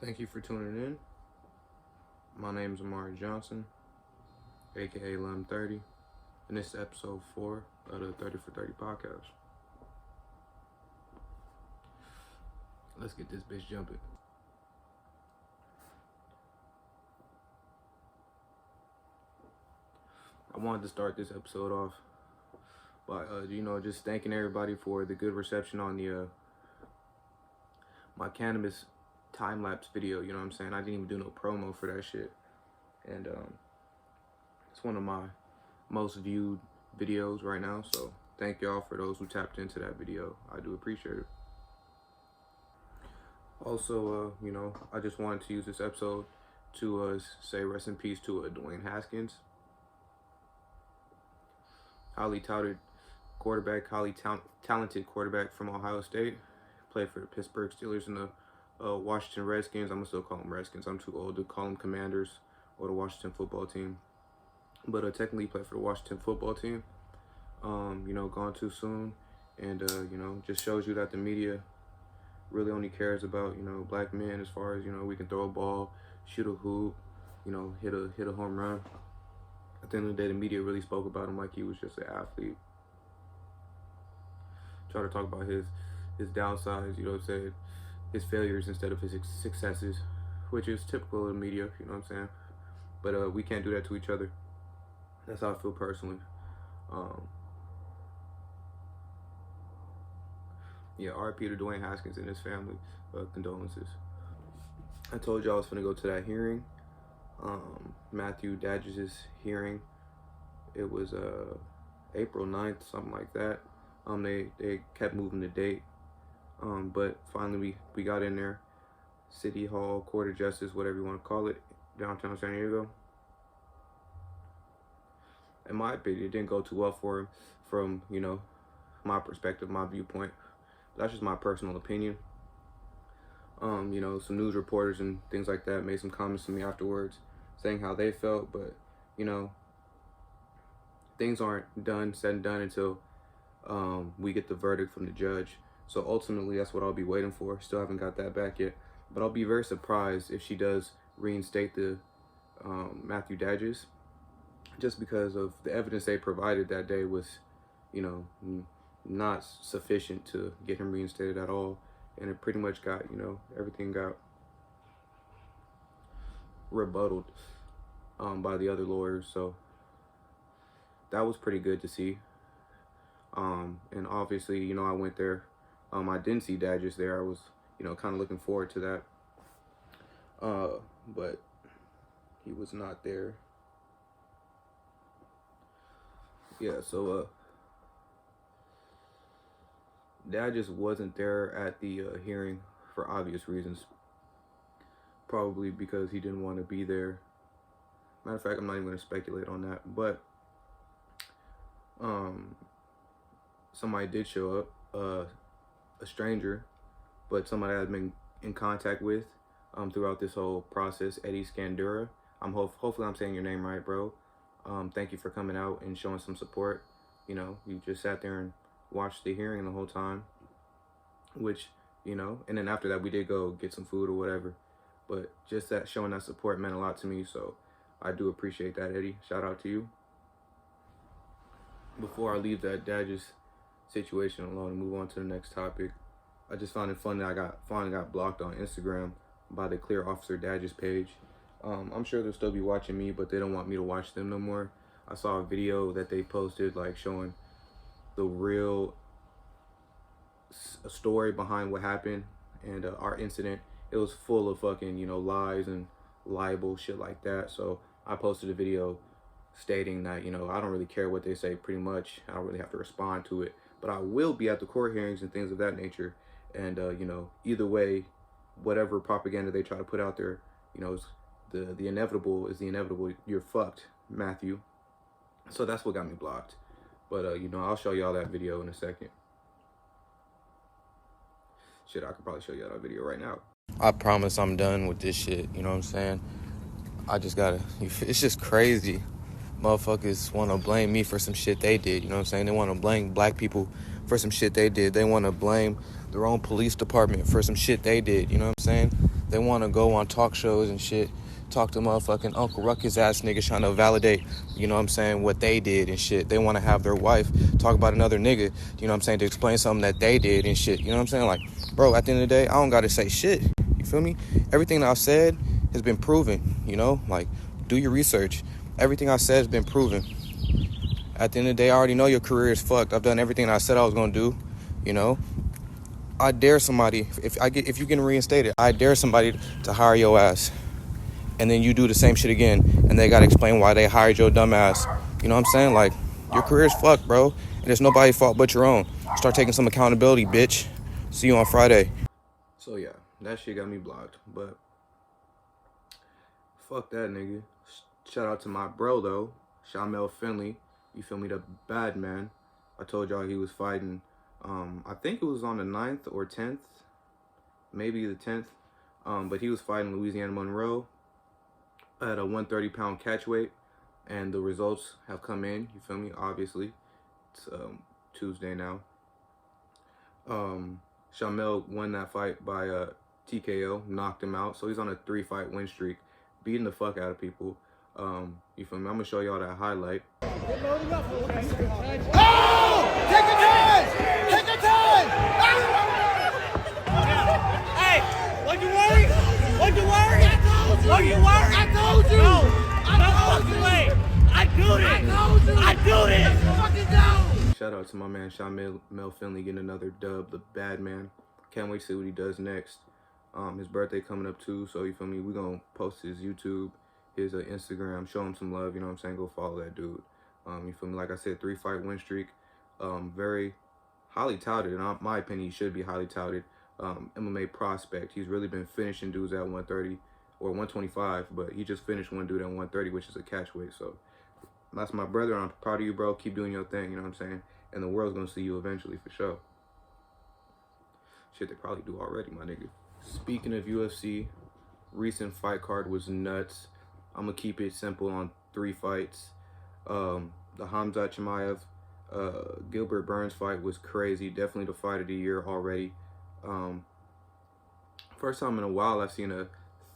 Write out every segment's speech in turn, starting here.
Thank you for tuning in. My name is Amari Johnson, aka Lemthurdy, and this is episode 4 of the 30 for 30 podcast. Let's get this bitch jumping. I wanted to start this episode off by, just thanking everybody for the good reception on the my cannabis time-lapse video, you know what I'm saying? I didn't even do no promo for that shit. And it's one of my most viewed videos right now, so thank y'all for those who tapped into that video. I do appreciate it. Also, I just wanted to use this episode to say rest in peace to Dwayne Haskins. Highly touted quarterback, talented quarterback from Ohio State. Played for the Pittsburgh Steelers and the Washington Redskins. I'm gonna still call them Redskins. I'm too old to call them Commanders or the Washington football team. But technically played for the Washington football team. Gone too soon. And, just shows you that the media really only cares about, black men as far as, we can throw a ball, shoot a hoop, hit a home run. At the end of the day, the media really spoke about him like he was just an athlete. Try to talk about his downsides, his failures instead of his successes, which is typical of the media, you know what I'm saying? But we can't do that to each other. That's how I feel personally. RIP to Dwayne Haskins and his family. Condolences. I told y'all I was gonna go to that hearing. Matthew Dadges' hearing. It was April 9th, something like that. They kept moving the date. But finally we got in there. City Hall, Court of Justice, whatever you want to call it, downtown San Diego. In my opinion, it didn't go too well for him from, my perspective, my viewpoint. That's just my personal opinion. Some news reporters and things like that made some comments to me afterwards saying how they felt, but, things aren't said and done until we get the verdict from the judge. So ultimately, that's what I'll be waiting for. Still haven't got that back yet. But I'll be very surprised if she does reinstate the Matthew Dadges, just because of the evidence they provided that day was, not sufficient to get him reinstated at all. And it pretty much got, everything got rebutted by the other lawyers. So that was pretty good to see. And obviously, I went there. I didn't see Dadges there. I was, kind of looking forward to that. But he was not there. Yeah, so Dadges wasn't there at the hearing for obvious reasons. Probably because he didn't want to be there. Matter of fact, I'm not even going to speculate on that. But somebody did show up. A stranger, but somebody I've been in contact with throughout this whole process, Eddie Scandura. Hopefully I'm saying your name right, bro. Thank you for coming out and showing some support. You just sat there and watched the hearing the whole time, which, and then after that we did go get some food or whatever, but just that showing that support meant a lot to me, so I do appreciate that, Eddie. Shout out to you. Before I leave that Dadges situation alone and move on to the next topic, I just found it fun that I finally got blocked on Instagram by the Clear Officer Dadges page. I'm sure they'll still be watching me, but they don't want me to watch them no more. I saw a video that they posted like showing the real story behind what happened and our incident. It was full of fucking lies and libel shit like that. So I posted a video stating that I don't really care what they say. Pretty much I don't really have to respond to it. But I will be at the court hearings and things of that nature. And, either way, whatever propaganda they try to put out there, the inevitable is the inevitable. You're fucked, Matthew. So that's what got me blocked. But, I'll show y'all that video in a second. Shit, I could probably show y'all that video right now. I promise I'm done with this shit, you know what I'm saying? I just gotta, it's just crazy. Motherfuckers want to blame me for some shit they did, you know what I'm saying? They want to blame black people for some shit they did. They want to blame their own police department for some shit they did, you know what I'm saying? They want to go on talk shows and shit, talk to motherfucking Uncle Ruckus ass niggas trying to validate, you know what I'm saying, what they did and shit. They want to have their wife talk about another nigga, you know what I'm saying, to explain something that they did and shit. You know what I'm saying? Like, bro, at the end of the day, I don't got to say shit. You feel me? Everything that I've said has been proven, you know? Like, do your research. Everything I said has been proven. At the end of the day, I already know your career is fucked. I've done everything I said I was going to do, you know? I dare somebody, if you get reinstated, I dare somebody to hire your ass. And then you do the same shit again, and they gotta explain why they hired your dumb ass. You know what I'm saying? Like, your career is fucked, bro. And there's nobody's fault but your own. Start taking some accountability, bitch. See you on Friday. So yeah, that shit got me blocked. But fuck that nigga. Shout out to my bro though, Shamel Findley. You feel me? The bad man. I told y'all he was fighting. I think it was on the 9th or 10th, maybe the 10th. But he was fighting Louisiana Monroe at a 130-pound catch weight, and the results have come in. You feel me? Obviously, it's Tuesday now. Shamel won that fight by TKO, knocked him out. So he's on a 3-fight win streak, beating the fuck out of people. You feel me? I'm gonna show y'all that highlight. Oh! Take your time! Take your time! Hey, what you worried? What you worried? What you worried? I told you! No, no fucking way! I do this! I do this! Fucking down! Shout out to my man Shamel Findley getting another dub, the bad man. Can't wait to see what he does next. His birthday coming up too, so you feel me? We're gonna post his YouTube, his Instagram, show him some love, you know what I'm saying? Go follow that dude. You feel me? Like I said, 3-fight win streak. Very highly touted, in my opinion, he should be highly touted. MMA prospect. He's really been finishing dudes at 130 or 125, but he just finished one dude at 130, which is a catch weight. So that's my brother. I'm proud of you, bro. Keep doing your thing, you know what I'm saying? And the world's gonna see you eventually for sure. Shit, they probably do already, my nigga. Speaking of UFC, recent fight card was nuts. I'm gonna keep it simple on 3 fights. The Khamzat Chimaev, Gilbert Burns fight was crazy. Definitely the fight of the year already. First time in a while I've seen a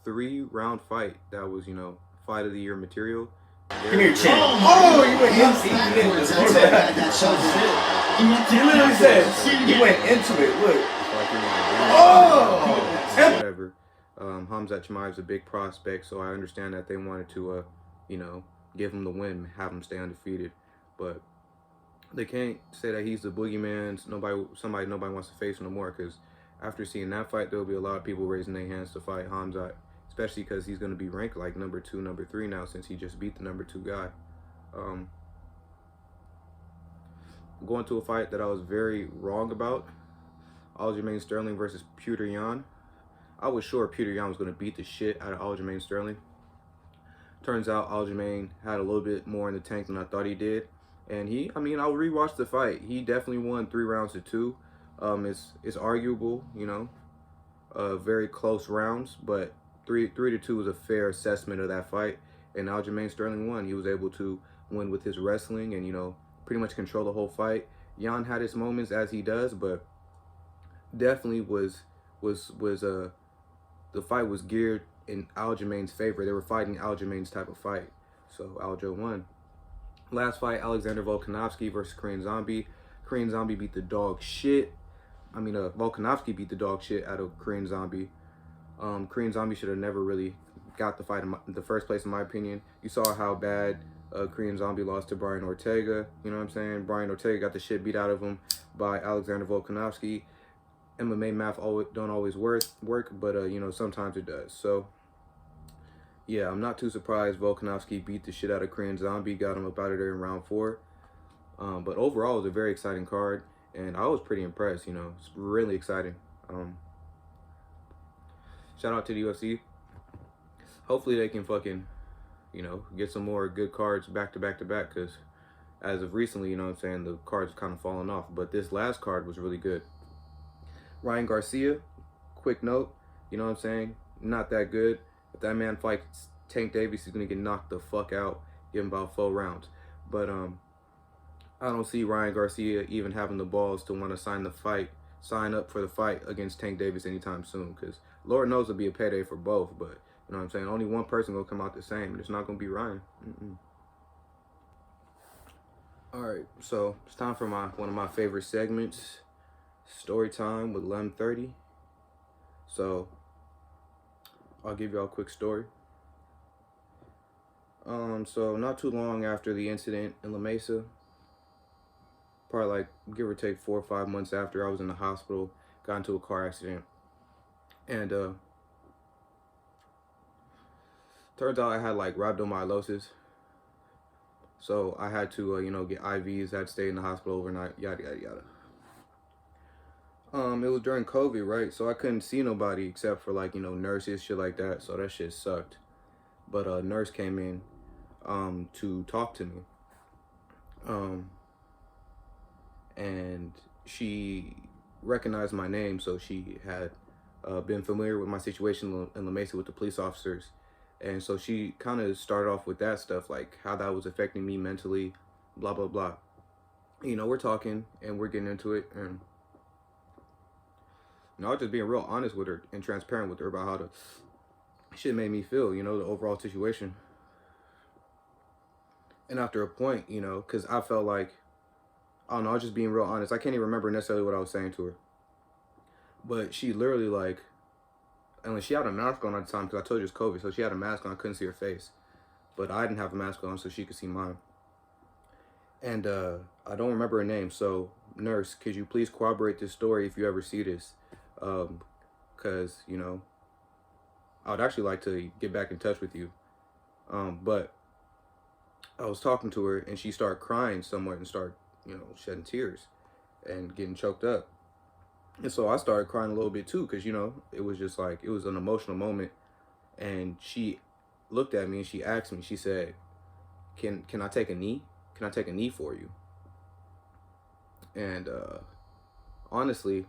3-round fight that was, you know, fight of the year material. Give me your chin. Oh, you went into it. You literally said you went into it. Look. Whatever. Khamzat Chimaev's a big prospect, so I understand that they wanted to, you know, give him the win, have him stay undefeated. But they can't say that he's the boogeyman. Somebody nobody wants to face no more, because after seeing that fight, there'll be a lot of people raising their hands to fight Khamzat, especially because he's going to be ranked like number 2, number 3 now, since he just beat the number 2 guy. Going to a fight that I was very wrong about, Aljamain Sterling versus Petr Yan. I was sure Petr Yan was going to beat the shit out of Aljamain Sterling. Turns out Aljamain had a little bit more in the tank than I thought he did. And I'll rewatch the fight. He definitely won 3 rounds to 2. It's arguable, you know, very close rounds, but 3 to 2 is a fair assessment of that fight. And Aljamain Sterling won. He was able to win with his wrestling and, you know, pretty much control the whole fight. Yan had his moments, as he does, but definitely the fight was geared in Aljamain's favor. They were fighting Aljamain's type of fight, so Aljo won. Last fight, Alexander Volkanovski versus Korean Zombie. Korean Zombie beat the dog shit. Volkanovski beat the dog shit out of Korean Zombie. Korean Zombie should have never really got the fight in the first place, in my opinion. You saw how bad Korean Zombie lost to Brian Ortega. You know what I'm saying? Brian Ortega got the shit beat out of him by Alexander Volkanovski. MMA math don't always work, but you know, sometimes it does. So yeah, I'm not too surprised Volkanovski beat the shit out of Korean Zombie, got him up out of there in round 4. But overall, it was a very exciting card, and I was pretty impressed. You know, it's really exciting. Shout out to the UFC. Hopefully they can fucking, you know, get some more good cards back to back to back, because as of recently, you know what I'm saying, the cards have kind of fallen off. But this last card was really good. Ryan Garcia, quick note, you know what I'm saying, not that good. If that man fights Tank Davis, he's going to get knocked the fuck out, give him about 4 rounds. But I don't see Ryan Garcia even having the balls to want to sign up for the fight against Tank Davis anytime soon, because Lord knows it'll be a payday for both, but you know what I'm saying? Only one person gonna come out the same. It's not gonna be Ryan. All right, so it's time for one of my favorite segments, story time with Lemthurdy. So I'll give y'all a quick story. So not too long after the incident in La Mesa, probably like give or take 4 or 5 months after, I was in the hospital, got into a car accident, and turns out I had like rhabdomyolysis, so I had to you know, get IVs, had to stay in the hospital overnight, yada yada yada. It was during COVID, right? So I couldn't see nobody except for like, you know, nurses, shit like that. So that shit sucked. But a nurse came in to talk to me. And she recognized my name, so she had been familiar with my situation in La Mesa with the police officers. And so she kind of started off with that stuff, like how that was affecting me mentally, blah, blah, blah. You know, we're talking and we're getting into it, and you know, I was just being real honest with her and transparent with her about how the shit made me feel, you know, the overall situation. And after a point, you know, because I felt like, I don't know, I was just being real honest. I can't even remember necessarily what I was saying to her. But she literally like, and she had a mask on at the time because I told you it's COVID. So she had a mask on, I couldn't see her face. But I didn't have a mask on so she could see mine. And I don't remember her name. So nurse, could you please corroborate this story if you ever see this? Because, you know, I would actually like to get back in touch with you. But I was talking to her and she started crying somewhat and started, you know, shedding tears and getting choked up. And so I started crying a little bit too, because, you know, it was just like, it was an emotional moment. And she looked at me and she asked me, she said, can I take a knee? Can I take a knee for you? And honestly,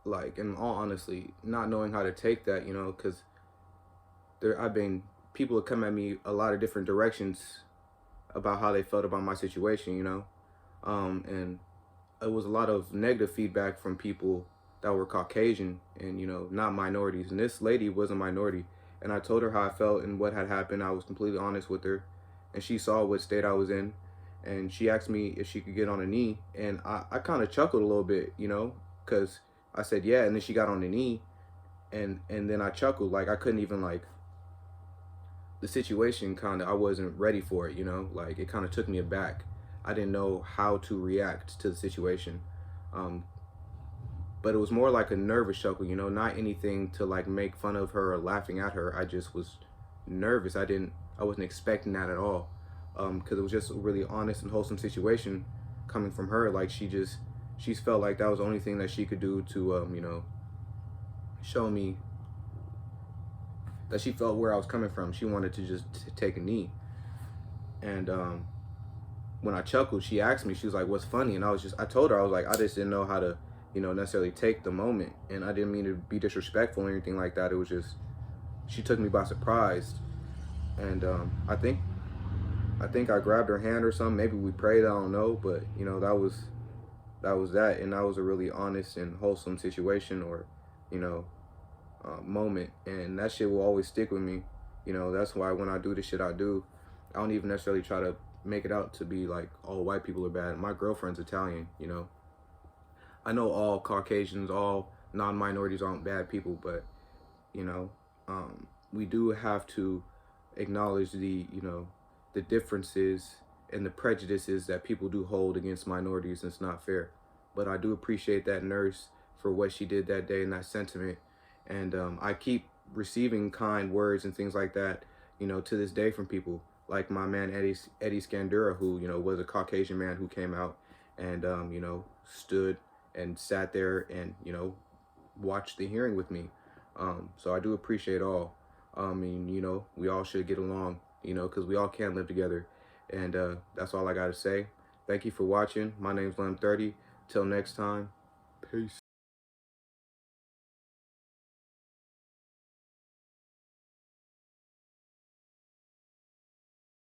like, in all honesty, not knowing how to take that, you know, because people have come at me a lot of different directions about how they felt about my situation, you know. And it was a lot of negative feedback from people that were Caucasian and, you know, not minorities. And this lady was a minority. And I told her how I felt and what had happened. I was completely honest with her. And she saw what state I was in. And she asked me if she could get on a knee. And I kind of chuckled a little bit, you know, because I said, yeah. And then she got on the knee. And then I chuckled. Like, I couldn't even, like, the situation kind of, I wasn't ready for it, you know. Like, it kind of took me aback. I didn't know how to react to the situation. But it was more like a nervous chuckle, you know, not anything to like make fun of her or laughing at her. I just was nervous. I wasn't expecting that at all. Because it was just a really honest and wholesome situation coming from her. Like she felt like that was the only thing that she could do to, you know, show me that she felt where I was coming from. She wanted to just take a knee. And when I chuckled, she asked me, she was like, what's funny? And I told her, I was like, I just didn't know how to, you know, necessarily take the moment. And I didn't mean to be disrespectful or anything like that. It was just, she took me by surprise. And I think I grabbed her hand or something. Maybe we prayed, I don't know. But, you know, that was that. And that was a really honest and wholesome situation or, you know, moment. And that shit will always stick with me. You know, that's why when I do the shit I do, I don't even necessarily try to make it out to be like all white people are bad. My girlfriend's Italian, you know. I know all Caucasians, all non-minorities aren't bad people, but, you know, we do have to acknowledge the, you know, the differences and the prejudices that people do hold against minorities, and it's not fair. But I do appreciate that nurse for what she did that day and that sentiment. And I keep receiving kind words and things like that, you know, to this day from people. Like my man Eddie Scandura, who, you know, was a Caucasian man who came out and, you know, stood and sat there and, you know, watched the hearing with me. So I do appreciate all. And, you know, we all should get along, you know, because we all can live together. And that's all I got to say. Thank you for watching. My name's Lemthurdy. Till next time, peace.